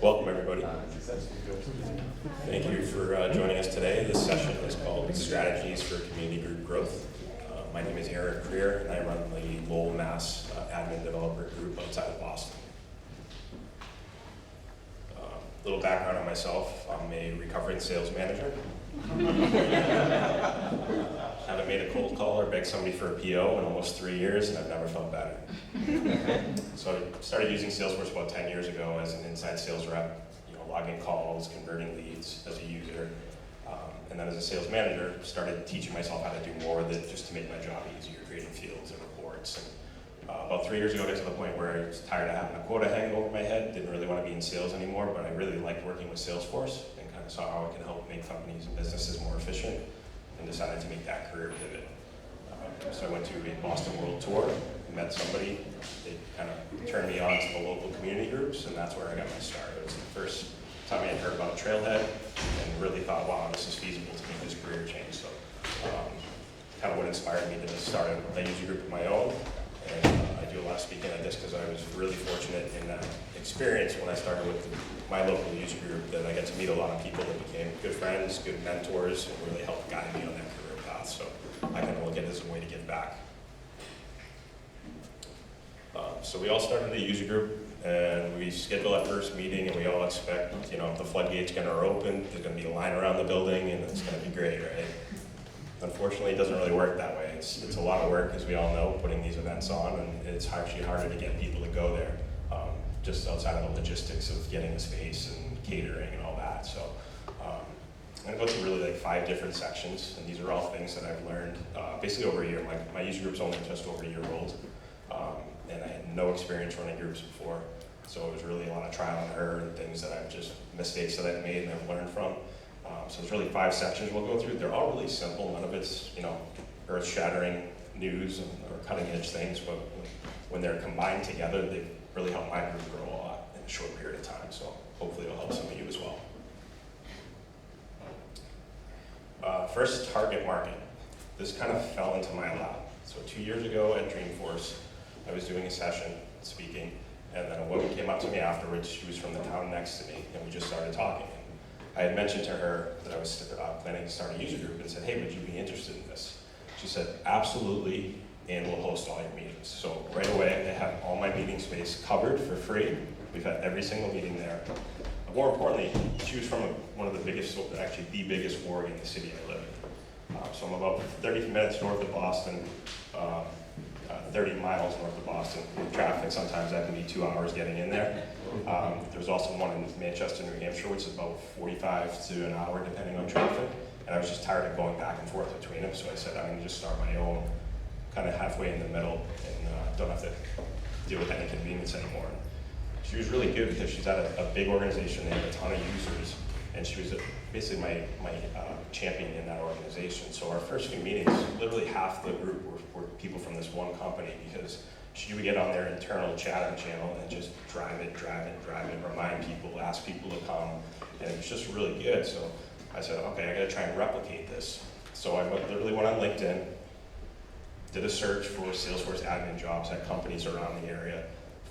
Welcome, everybody. Thank you for joining us today. This session is called Strategies for Community Group Growth. My name is Eric Creer, and I run the Lowell, Mass. Admin Developer Group outside of Boston. Little background on myself. I'm a recovering sales manager. Haven't made a cold call or begged somebody for a PO in almost 3 years, and I've never felt better. So I started using Salesforce about 10 years ago as an inside sales rep, logging calls, converting leads as a user. And then as a sales manager, started teaching myself how to do more with it just to make my job easier, creating fields and reports. And about 3 years ago, I got to the point where I was tired of having a quota hanging over my head, didn't really want to be in sales anymore, but I really liked working with Salesforce and kind of saw how it can help make companies and businesses more efficient, and decided to make that career pivot. So I went to a Boston World Tour, met somebody, they kind of turned me on to the local community groups, and that's where I got my start. It was the first time I had heard about Trailhead and really thought, wow, this is feasible to make this career change. So kind of what inspired me to start a user group of my own. And I do a lot of speaking at this because I was really fortunate in that experience when I started with my local user group, that I got to meet a lot of people that became good friends, good mentors, and really helped guide me on that career path. So I kind of look at it as a way to give back. So we all started a user group, and we schedule that first meeting, and we all expect, the floodgates are open, there's going to be a line around the building, and it's going to be great, right? Unfortunately, it doesn't really work that way. It's a lot of work, as we all know, putting these events on, and it's actually harder to get people to go there, just outside of the logistics of getting the space and catering and all that. So I'm going to go through really 5 different sections, and these are all things that I've learned basically over a year. My user group's only just over a year old, and I had no experience running groups before. So it was really a lot of trial and error and things that mistakes that I've made and I've learned from. So there's really 5 sections we'll go through. They're all really simple. None of it's, earth-shattering news or cutting-edge things, but when they're combined together, they really help my group grow a lot in a short period of time. So hopefully it'll help some of you as well. First, target market. This kind of fell into my lap. So 2 years ago at Dreamforce, I was doing a session speaking, and then a woman came up to me afterwards. She was from the town next to me, and we just started talking. I had mentioned to her that I was planning to start a user group and said, hey, would you be interested in this? She said, absolutely, and we'll host all your meetings. So right away, I have all my meeting space covered for free. We've had every single meeting there. More importantly, she was from one of the biggest, actually the biggest org in the city I live in. So I'm about 30 minutes north of Boston, 30 miles north of Boston. In traffic, sometimes that can be 2 hours getting in there. There's also one in Manchester, New Hampshire, which is about 45 to an hour, depending on traffic. And I was just tired of going back and forth between them, so I said, I'm going to just start my own, kind of halfway in the middle, and don't have to deal with any inconvenience anymore. She was really good because she's at a big organization, they have a ton of users, and she was basically my champion in that organization. So our first few meetings, literally half the group were people from this one company, because she would get on their internal chatter channel and just drive it, remind people, ask people to come, and it was just really good. So I said, okay, I gotta try and replicate this. So I literally went on LinkedIn, did a search for Salesforce admin jobs at companies around the area,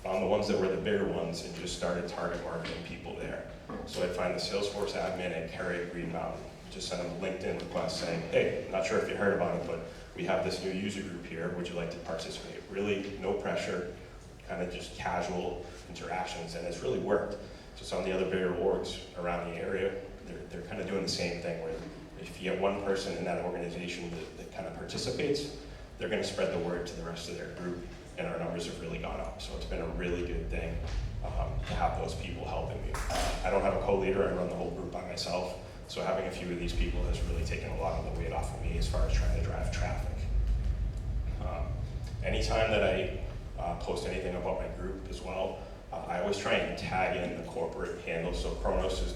found the ones that were the bigger ones, and just started target marketing people there. So I'd find the Salesforce admin at Cary Green Mountain, just send them a LinkedIn request saying, hey, not sure if you heard about it, but we have this new user group here, would you like to participate? Really, no pressure, kind of just casual interactions, and it's really worked. So some of the other bigger orgs around the area, they're kind of doing the same thing, where if you get one person in that organization that kind of participates, they're going to spread the word to the rest of their group, and our numbers have really gone up. So it's been a really good thing to have those people helping me. I don't have a co-leader, I run the whole group by myself, so having a few of these people has really taken a lot of the weight off of me as far as trying to drive traffic. Anytime that I post anything about my group as well, I always try and tag in the corporate handle. So Kronos is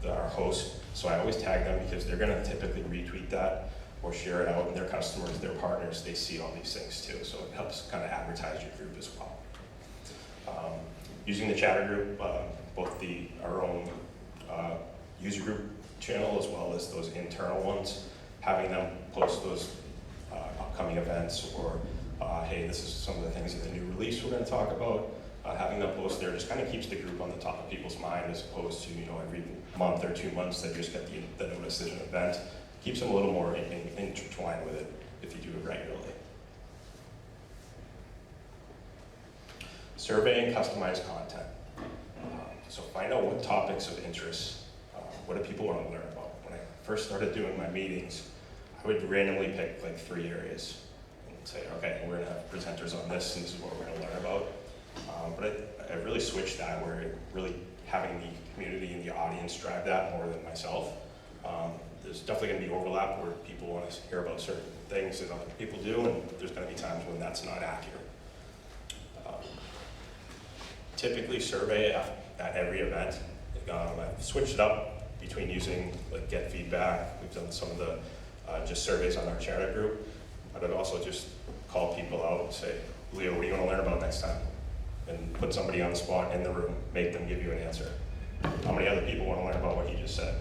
our host, so I always tag them because they're gonna typically retweet that or share it out, and their customers, their partners, they see all these things too. So it helps kind of advertise your group as well. Using the chatter group, both our own user group channel as well as those internal ones, having them post those upcoming events or hey, this is some of the things in the new release we're going to talk about. having them post there just kind of keeps the group on the top of people's mind, as opposed to, every month or 2 months they just get the notice there's an event. Keeps them a little more intertwined with it if you do it regularly. Survey and customized content. So find out what topics of interest, what do people want to learn about. When I first started doing my meetings, I would randomly pick like 3 areas and say, okay, we're going to have presenters on this, and this is what we're going to learn about. But I really switched that, where really having the community and the audience drive that more than myself. There's definitely going to be overlap where people want to hear about certain things that other people do, and there's going to be times when that's not accurate. Typically survey at every event. I've switched it up between using like get feedback. We've done some of the just surveys on our charter group, but I'd also just call people out and say, Leo, what do you want to learn about next time? And put somebody on the spot in the room, make them give you an answer. How many other people want to learn about what you just said?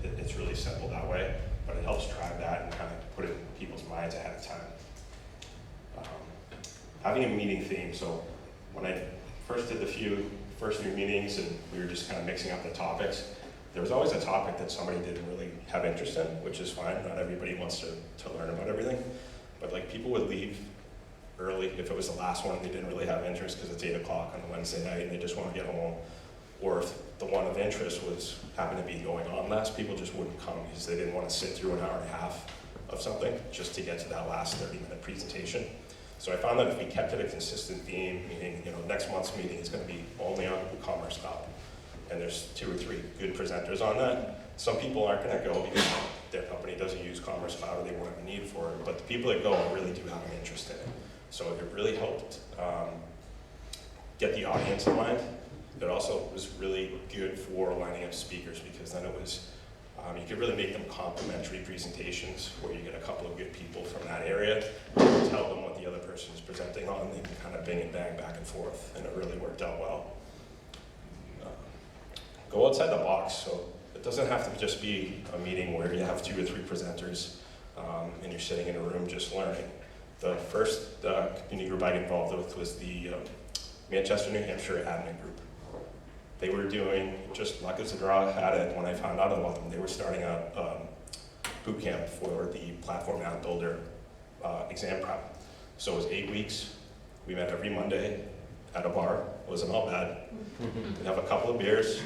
It's really simple that way, but it helps drive that and kind of put it in people's minds ahead of time. Having a meeting theme. So when I first did the first few meetings and we were just kind of mixing up the topics, there was always a topic that somebody didn't really have interest in, which is fine. Not everybody wants to learn about everything. But like people would leave early if it was the last one, they didn't really have interest because it's 8 o'clock on a Wednesday night and they just want to get home. Or if the one of interest happened to be going on last, people just wouldn't come because they didn't want to sit through an hour and a half of something just to get to that last 30-minute presentation. So I found that if we kept it a consistent theme, meaning next month's meeting is going to be only on Commerce Cloud, and there's 2 or 3 good presenters on that, some people aren't going to go because their company doesn't use Commerce Cloud or they won't have a need for it, but the people that go really do have an interest in it. So it really helped get the audience aligned. It also was really good for lining up speakers, because then it was, you could really make them complimentary presentations where you get a couple of good people from that area, tell them what the other person is presenting on, they can kind of bing and bang back and forth, and it really worked out well. Go outside the box. So it doesn't have to just be a meeting where you have 2 or 3 presenters and you're sitting in a room just learning. The first community group I got involved with was the Manchester, New Hampshire admin group. They were doing, just luck as a draw had it when I found out about them, they were starting a boot camp for the platform app builder exam prep. So it was 8 weeks. We met every Monday at a bar. It wasn't all bad. We'd have a couple of beers,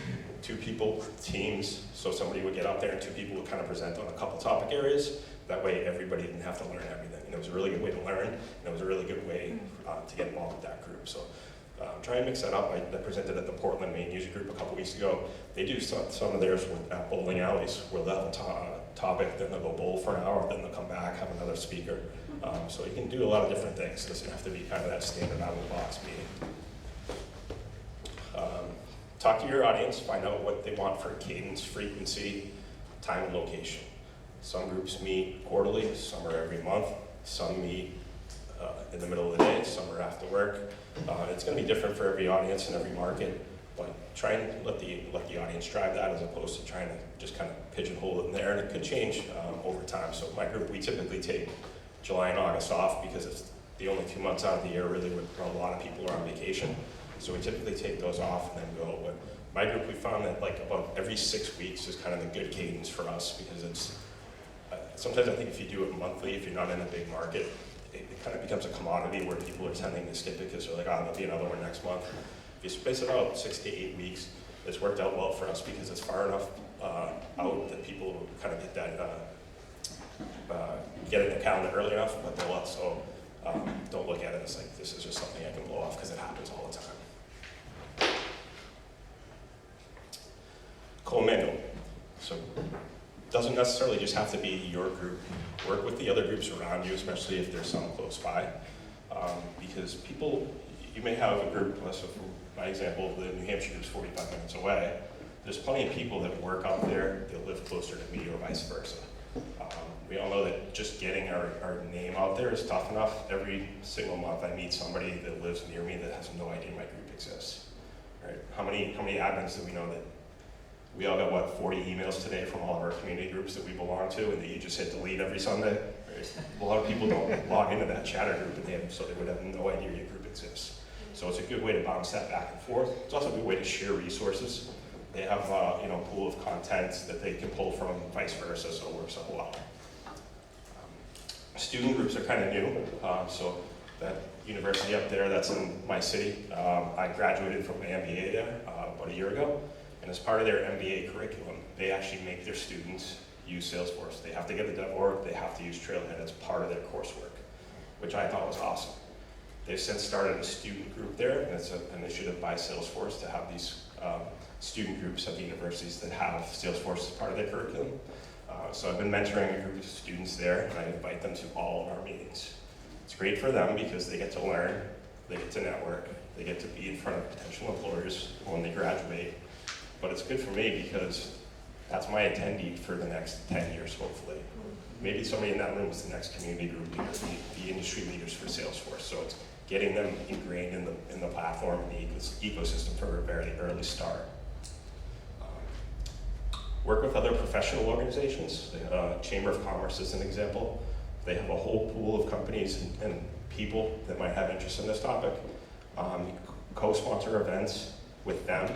2 people, teams, so somebody would get up there and 2 people would kind of present on a couple topic areas. That way everybody didn't have to learn everything. And it was a really good way to learn, and it was a really good way to get involved with that group. So try and mix that up. I presented at the Portland Maine User Group a couple weeks ago. They do some of theirs at bowling alleys, where they'll have a topic, then they'll go bowl for an hour, then they'll come back, have another speaker. So you can do a lot of different things. It doesn't have to be kind of that standard out-of-the-box meeting. Talk to your audience, find out what they want for cadence, frequency, time, and location. Some groups meet quarterly, some are every month, some meet in the middle of the day, some are after work. It's going to be different for every audience and every market, but try and let the audience drive that, as opposed to trying to just kind of pigeonhole it in there, and it could change over time. So my group, we typically take July and August off because it's the only 2 months out of the year really where a lot of people are on vacation. So we typically take those off and then go. But my group, we found that like about every 6 weeks is kind of the good cadence for us, because it's sometimes I think if you do it monthly, if you're not in a big market, it kind of becomes a commodity where people are tending to skip it because they're like, oh, there'll be another one next month. If you space it out 6 to 8 weeks, it's worked out well for us because it's far enough out that people kind of get that, get in the calendar early enough, but they'll also don't look at it as like, this is just something I can blow off, because it happens all the time. Co-mingle. So it doesn't necessarily just have to be your group. Work with the other groups around you, especially if there's some close by. Because people, you may have a group, so for my example, the New Hampshire group's 45 minutes away. There's plenty of people that work out there, they live closer to me, or vice versa. We all know that just getting our name out there is tough enough. Every single month I meet somebody that lives near me that has no idea my group exists. Right? How many admins do we know that we all got, what, 40 emails today from all of our community groups that we belong to, and that you just hit delete every Sunday? Right? A lot of people don't log into that chatter group, so they would have no idea your group exists. So it's a good way to bounce that back and forth. It's also a good way to share resources. They have a pool of content that they can pull from, vice versa, so it works out well. Student groups are kind of new, so that university up there that's in my city, I graduated from my MBA there about a year ago, and as part of their MBA curriculum, they actually make their students use Salesforce. They have to get the dev org, they have to use Trailhead as part of their coursework, which I thought was awesome. They've since started a student group there, and it's an initiative by Salesforce to have these student groups at the universities that have Salesforce as part of their curriculum. So I've been mentoring a group of students there, and I invite them to all of our meetings. It's great for them because they get to learn, they get to network, they get to be in front of potential employers when they graduate. But it's good for me because that's my attendee for the next 10 years, hopefully. Maybe somebody in that room is the next community group leader, the industry leaders for Salesforce. So it's getting them ingrained in the platform and the ecosystem from a very early start. Work with other professional organizations. Chamber of Commerce is an example. They have a whole pool of companies and people that might have interest in this topic. Co-sponsor events with them.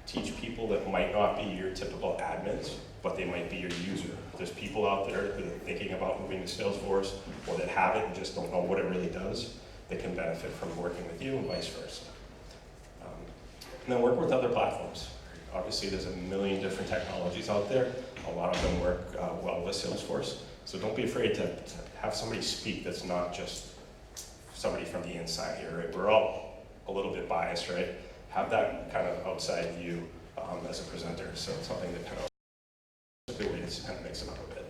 Teach people that might not be your typical admins, but they might be your user. There's people out there that are thinking about moving to Salesforce or that have it and just don't know what it really does. They can benefit from working with you and vice versa. And then work with other platforms. Obviously, there's a million different technologies out there. A lot of them work well with Salesforce. So don't be afraid to have somebody speak that's not just somebody from the inside here, right? We're all a little bit biased, right? Have that kind of outside view as a presenter. So it's something that kind of a good way to kind of mix it up a bit.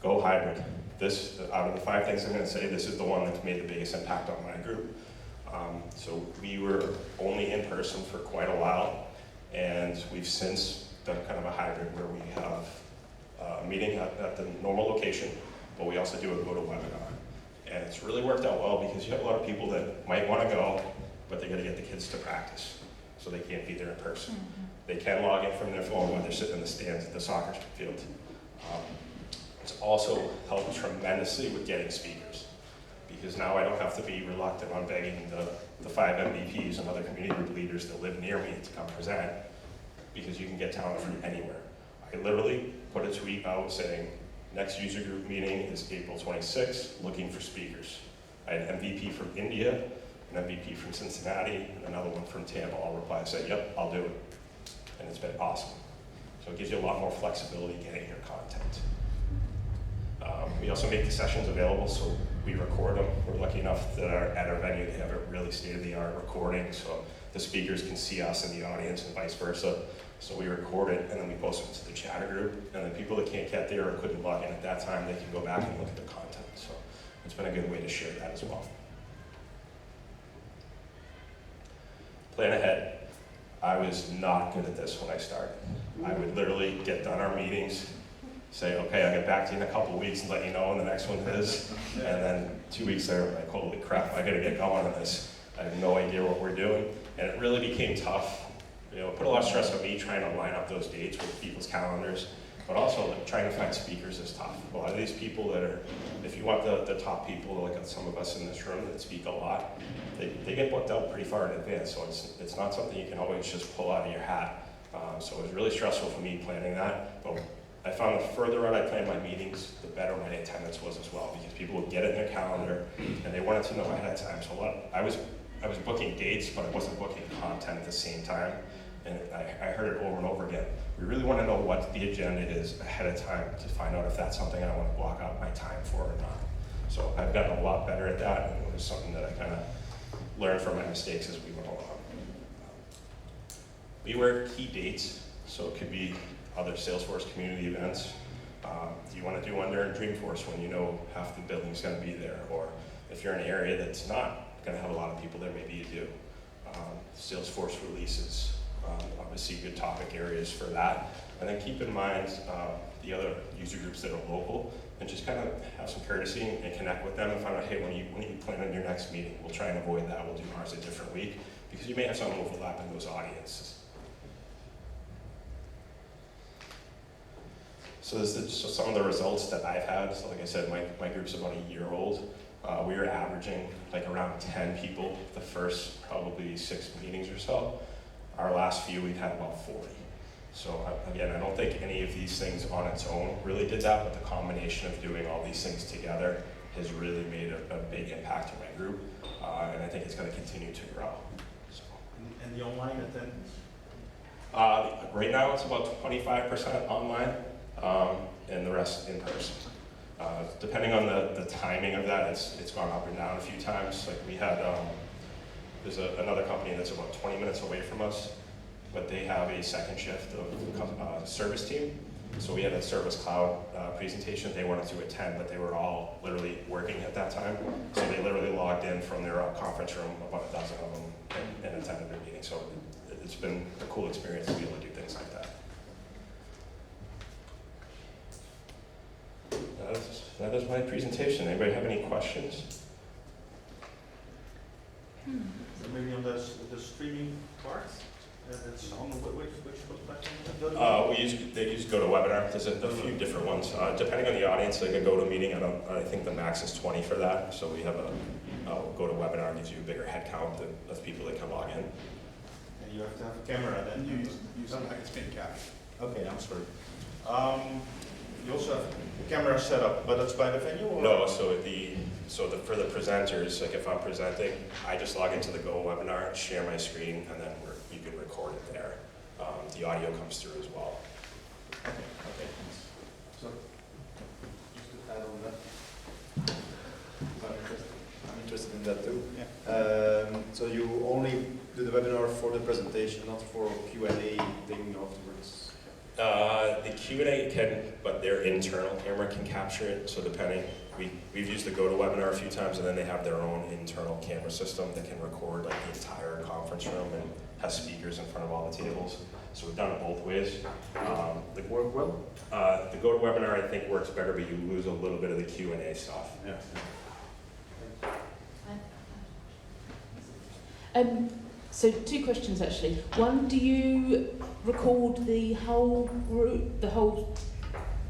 Go hybrid. This, out of the 5 things I'm going to say, this is the one that's made the biggest impact on my group. So we were only in person for quite a while, and we've since done kind of a hybrid where we have a meeting at the normal location, but we also do a GoToWebinar. And it's really worked out well because you have a lot of people that might want to go, but they got to get the kids to practice, so they can't be there in person. They can log in from their phone when they're sitting in the stands at the soccer field. It's also helped tremendously with getting speakers, because now I don't have to be reluctant on begging the 5 MVPs and other community group leaders that live near me to come present, because you can get talent from anywhere. I literally put a tweet out saying, next user group meeting is April 26th, looking for speakers. I had an MVP from India, an MVP from Cincinnati, and another one from Tampa. I'll reply and say, yep, I'll do it. And it's been awesome. So it gives you a lot more flexibility getting your content. We also make the sessions available, so we record them. We're lucky enough that at our venue, they have a really state-of-the-art recording, so the speakers can see us in the audience and vice versa. So we record it, and then we post it to the chatter group, and then people that can't get there or couldn't log in at that time, they can go back and look at the content. So it's been a good way to share that as well. Plan ahead. I was not good at this when I started. I would literally get done our meetings, say, okay, I'll get back to you in a couple of weeks and let you know when the next one is. And then 2 weeks later, I'm like, holy crap, I gotta get going on this. I have no idea what we're doing. And it really became tough. It put a lot of stress on me trying to line up those dates with people's calendars, but also trying to find speakers is tough. A lot of these people that are, if you want the top people, like some of us in this room that speak a lot, they get booked out pretty far in advance, so it's not something you can always just pull out of your hat. So it was really stressful for me planning that, but I found the further out I planned my meetings, the better my attendance was as well, because people would get it in their calendar and they wanted to know ahead of time. So I was booking dates, but I wasn't booking content at the same time. And I heard it over and over again. We really want to know what the agenda is ahead of time to find out if that's something I want to block out my time for or not. So I've gotten a lot better at that, and it was something that I kind of learned from my mistakes as we went along. We wear key dates, so it could be other Salesforce community events. Do you want to do one during Dreamforce when you know half the building's going to be there? Or if you're in an area that's not going to have a lot of people there, maybe you do. Salesforce releases. Obviously good topic areas for that. And then keep in mind the other user groups that are local, and just kind of have some courtesy and connect with them and find out, hey, when are you planning on your next meeting? We'll try and avoid that. We'll do ours a different week, because you may have some overlap in those audiences. So this is just some of the results that I've had. So like I said, my group's about a year old. We were averaging like around 10 people the first probably 6 meetings or so. Our last few, we've had about 40. So again, I don't think any of these things on its own really did that, but the combination of doing all these things together has really made a big impact to my group, and I think it's going to continue to grow. So. And the online attendance? Right now it's about 25% online, and the rest in person. Depending on the timing of that, it's gone up and down a few times. Like we had, there's another company that's about 20 minutes away from us, but they have a second shift of service team. So we had a service cloud presentation. They wanted to attend, but they were all literally working at that time. So they literally logged in from their conference room, about a dozen of them, and attended their meeting. So it's been a cool experience to be able to do things like that. That is my presentation. Anybody have any questions? So maybe on the streaming part? That's on which platform? They use GoToWebinar. There's a few different ones. Depending on the audience, like a GoToMeeting, I think the max is 20 for that. So we have a GoToWebinar gives you a bigger head count of people that can log in. And you have to have a camera then? You use something like a screen cap. Okay, I'm sorry. You also have a camera set up, but that's by the venue? Or? No, for the presenters, like if I'm presenting, I just log into the GoToWebinar, share my screen, and then you can record it there. The audio comes through as well. Okay, thanks. So, just to add on that, I'm interested in that too. Yeah. So you only do the webinar for the presentation, not for Q&A thing afterwards? The Q&A can, but their internal camera can capture it. So depending, we've used the GoToWebinar a few times, and then they have their own internal camera system that can record like the entire conference room and has speakers in front of all the tables. So we've done it both ways. They work well? The GoToWebinar I think works better, but you lose a little bit of the Q&A stuff. Yeah. So 2 questions actually. One, do you record the whole group, the whole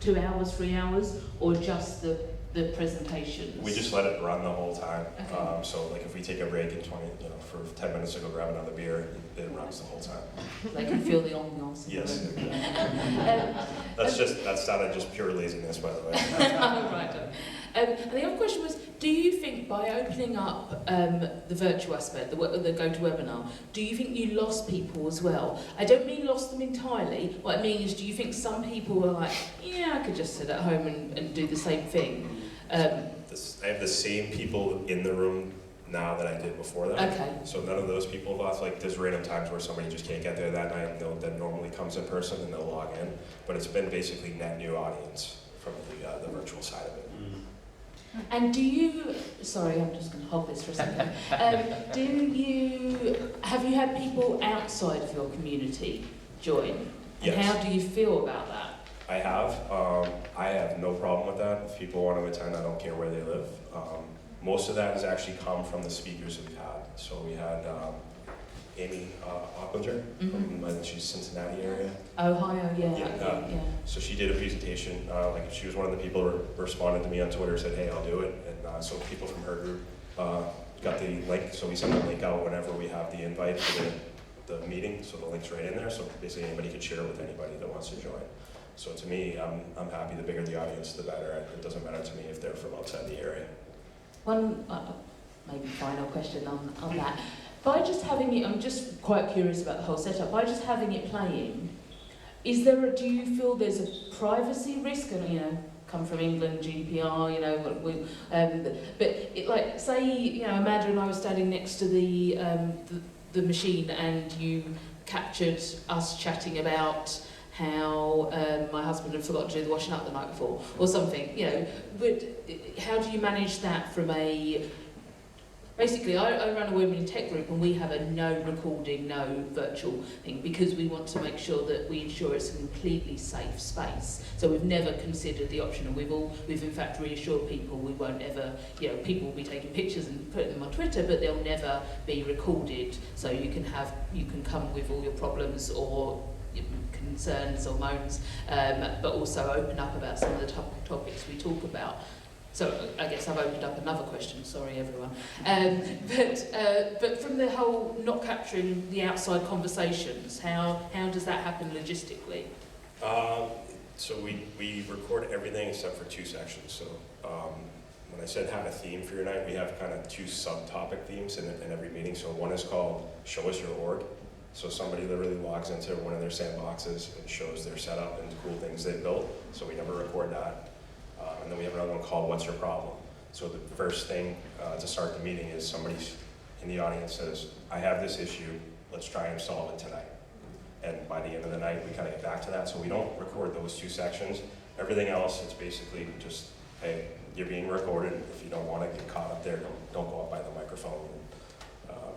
2 hours, 3 hours, or just the presentations? We just let it run the whole time. Okay. So like if we take a break in for 10 minutes to go grab another beer, it runs the whole time. They can feel the ambiance. Yes. That started just pure laziness, by the way. Right. And the other question was, do you think by opening up the virtual aspect, the GoToWebinar, do you think you lost people as well? I don't mean lost them entirely. What I mean is, do you think some people were like, yeah, I could just sit at home and do the same thing? I have the same people in the room now that I did before that. Okay. So none of those people lost. Like there's random times where somebody just can't get there that night, that normally comes in person and they'll log in. But it's been basically net new audience from the virtual side of it. And do you, sorry, I'm just going to hold this for a second. Have you had people outside of your community join? And Yes. how do you feel about that? I have no problem with that. If people want to attend, I don't care where they live. Most of that has actually come from the speakers we've had. So we had Amy Opplinger from she's Cincinnati area. Ohio, yeah. So she did a presentation. Like she was one of the people who responded to me on Twitter, said, "Hey, I'll do it." And so people from her group got the link. So we send the link out whenever we have the invite for the meeting. So the link's right in there. So basically anybody can share it with anybody that wants to join. So to me, I'm happy. The bigger the audience, the better. It doesn't matter to me if they're from outside the area. One maybe final question on that. By just having it, I'm just quite curious about the whole setup. By just having it playing, do you feel there's a privacy risk? And come from England, GDPR, but it, like say, Amanda and I were standing next to the machine, and you captured us chatting about how my husband had forgotten to do the washing up the night before, or something. But how do you manage that from a Basically, I run a women in tech group, and we have a no recording, no virtual thing, because we want to make sure that we ensure it's a completely safe space. So we've never considered the option, and we've in fact reassured people we won't ever, people will be taking pictures and putting them on Twitter, but they'll never be recorded. So you can come with all your problems or concerns or moans, but also open up about some of the topics we talk about. So I guess I've opened up another question. Sorry, everyone. But from the whole not capturing the outside conversations, how does that happen logistically? So we record everything except for 2 sections. So when I said have a theme for your night, we have kind of 2 subtopic themes in every meeting. So one is called Show Us Your Org. So somebody literally logs into one of their sandboxes and shows their setup and cool things they built. So we never record that. And then we have another one called What's Your Problem? So the first thing to start the meeting is somebody in the audience says, I have this issue, let's try and solve it tonight. And by the end of the night, we kind of get back to that. So we don't record those 2 sections. Everything else, it's basically just, hey, you're being recorded. If you don't want to get caught up there, don't go up by the microphone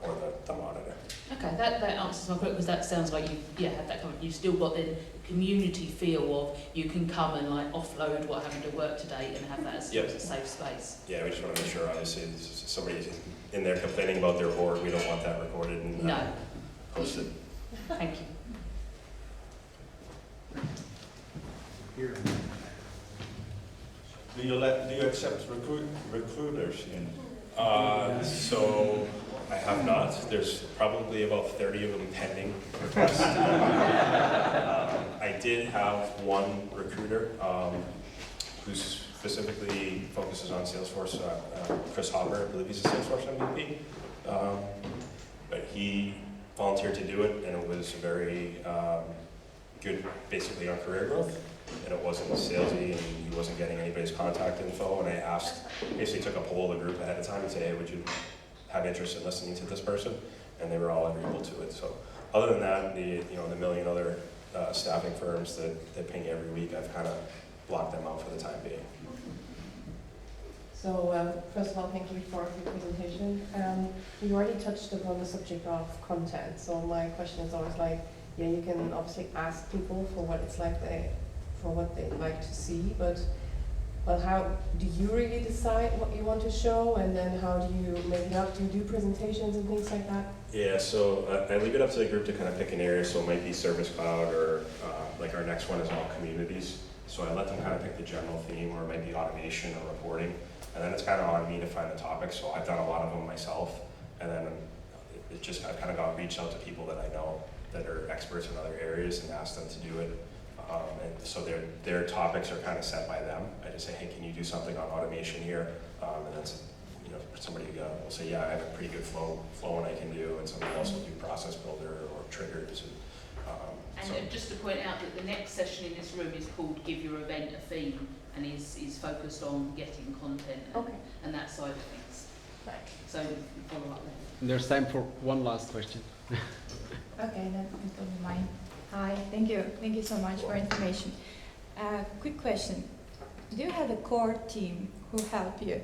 or the monitor. Okay, that answers my question, because that sounds like you had that comment. You've still got the community feel of you can come and like offload what happened to work today and have that as a safe space. Yeah, we just want to make sure, obviously, if somebody's in there complaining about their org, we don't want that recorded and posted. Thank you. Here. Do you accept recruiters in? So I have not. There's probably about 30 of them pending requests. I did have one recruiter who specifically focuses on Salesforce, Chris Hopper, I believe he's a Salesforce MVP. But he volunteered to do it, and it was very good, basically on career growth. And it wasn't salesy, and he wasn't getting anybody's contact info. And I asked, basically took a poll of the group ahead of time and said, hey, would you have interest in listening to this person? And they were all agreeable to it. So other than that, the million other staffing firms that ping every week, I've kind of blocked them out for the time being. So first of all, thank you for your presentation. You already touched upon the subject of content. So my question is always like, yeah, you can obviously ask people for what it's like for what they'd like to see, but well, how do you really decide what you want to show, and then how do you make it up? Do you do presentations and things like that? Yeah, so I leave it up to the group to kind of pick an area. So it might be Service Cloud, or like our next one is all communities. So I let them kind of pick the general theme, or it might be automation or reporting. And then it's kind of on me to find the topics. So I've done a lot of them myself, and then I've kind of got reach out to people that I know that are experts in other areas and ask them to do it. And so their topics are kind of set by them. I just say, hey, can you do something on automation here? And then somebody will say, yeah, I have a pretty good flow and I can do, and somebody else will do process builder or triggers. And just to point out that the next session in this room is called Give Your Event a Theme, and is focused on getting content and that side of things. Right. So follow up there. There's time for one last question. Okay, that will be mine. Hi, thank you so much for information. Quick question: do you have a core team who help you,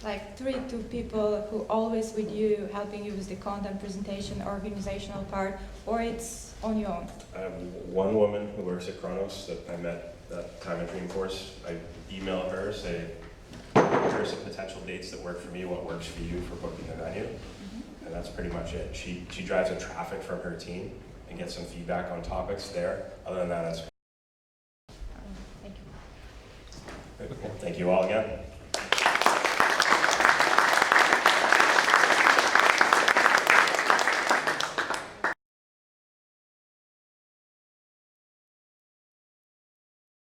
like 2 people who always with you, helping you with the content presentation, organizational part, or it's on your own? I have one woman who works at Kronos that I met that time at Dreamforce. I email her, say, here's some potential dates that work for me, what works for you for booking the venue. And that's pretty much it. She drives the traffic from her team and gets some feedback on topics there. Other than that, it's Thank you. thank you all again.